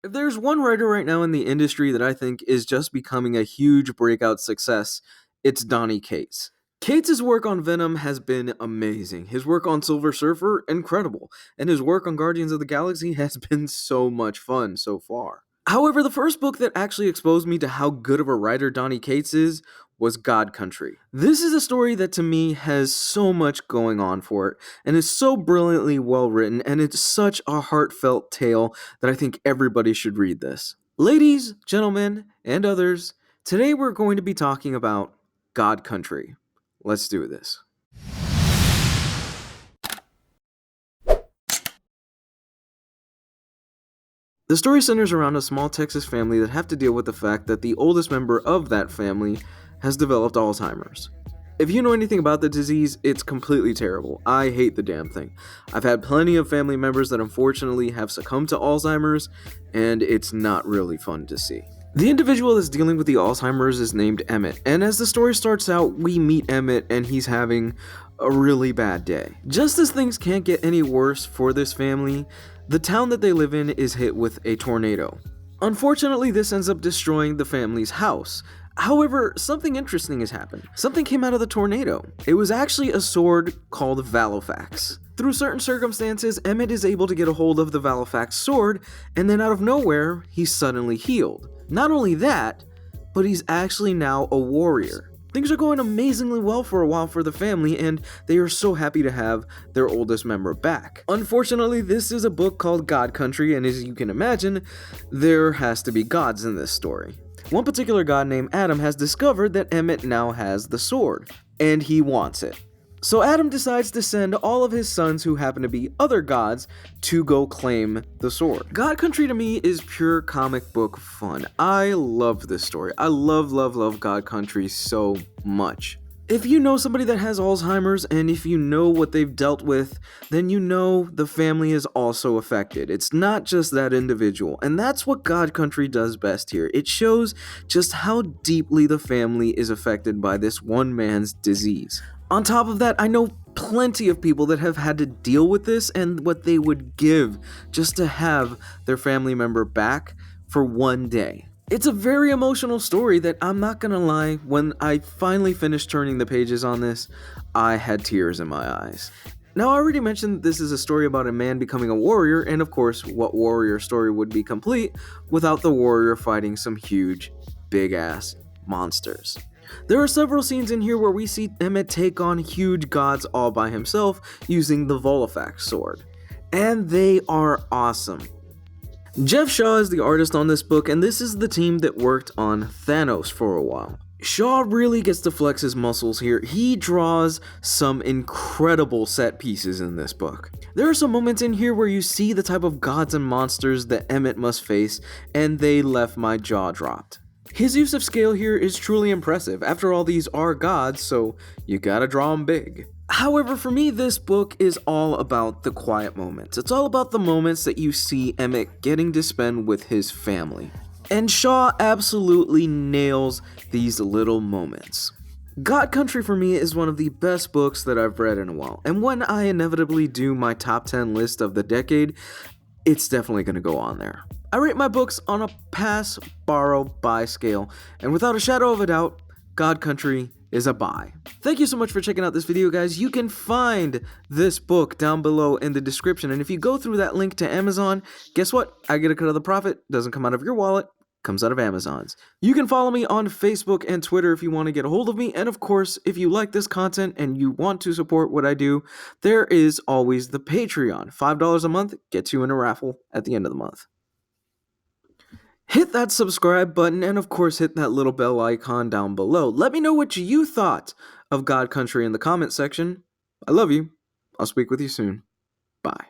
If there's one writer right now in the industry that I think is just becoming a huge breakout success, it's Donny Cates. Cates' work on Venom has been amazing. His work on Silver Surfer, incredible. And his work on Guardians of the Galaxy has been so much fun so far. However, the first book that actually exposed me to how good of a writer Donny Cates is was God Country. This is a story that to me has so much going on for it, and is so brilliantly well written, and it's such a heartfelt tale that I think everybody should read this. Ladies, gentlemen, and others, today we're going to be talking about God Country. Let's do this. The story centers around a small Texas family that have to deal with the fact that the oldest member of that family has developed Alzheimer's. If you know anything about the disease, it's completely terrible. I hate the damn thing. I've had plenty of family members that unfortunately have succumbed to Alzheimer's, and it's not really fun to see. The individual that's dealing with the Alzheimer's is named Emmett, and as the story starts out, we meet Emmett and he's having a really bad day. Just as things can't get any worse for this family, the town that they live in is hit with a tornado. Unfortunately, this ends up destroying the family's house. However, something interesting has happened. Something came out of the tornado. It was actually a sword called Valifax. Through certain circumstances, Emmett is able to get a hold of the Valifax sword, and then out of nowhere, he's suddenly healed. Not only that, but he's actually now a warrior. Things are going amazingly well for a while for the family, and they are so happy to have their oldest member back. Unfortunately, this is a book called God Country, and as you can imagine, there has to be gods in this story. One particular god named Adam has discovered that Emmett now has the sword, and he wants it. So Adam decides to send all of his sons, who happen to be other gods, to go claim the sword. God Country to me is pure comic book fun. I love this story. I love God Country so much. If you know somebody that has Alzheimer's, and if you know what they've dealt with, then you know the family is also affected. It's not just that individual, and that's what God Country does best here. It shows just how deeply the family is affected by this one man's disease. On top of that, I know plenty of people that have had to deal with this and what they would give just to have their family member back for one day. It's a very emotional story that, I'm not gonna lie, when I finally finished turning the pages on this, I had tears in my eyes. Now, I already mentioned this is a story about a man becoming a warrior, and of course, what warrior story would be complete without the warrior fighting some huge, big-ass monsters? There are several scenes in here where we see Emmett take on huge gods all by himself using the Valifax sword, and they are awesome. Jeff Shaw is the artist on this book, and this is the team that worked on Thanos for a while. Shaw really gets to flex his muscles here. He draws some incredible set pieces in this book. There are some moments in here where you see the type of gods and monsters that Emmett must face, and they left my jaw dropped. His use of scale here is truly impressive. After all, these are gods, so you gotta draw them big. However, for me, this book is all about the quiet moments. It's all about the moments that you see Emmett getting to spend with his family. And Shaw absolutely nails these little moments. God Country for me is one of the best books that I've read in a while. And when I inevitably do my top 10 list of the decade, it's definitely going to go on there. I rate my books on a pass, borrow, buy scale, and without a shadow of a doubt, God Country is a buy. Thank you so much for checking out this video, guys. You can find this book down below in the description, and if you go through that link to Amazon, guess what? I get a cut of the profit. Doesn't come out of your wallet, comes out of Amazon's. You can follow me on Facebook and Twitter if you want to get a hold of me, and of course, if you like this content and you want to support what I do, there is always the Patreon. $5 a month gets you in a raffle at the end of the month. Hit that subscribe button, and of course hit that little bell icon down below. Let me know what you thought of God Country in the comment section. I love you. I'll speak with you soon. Bye.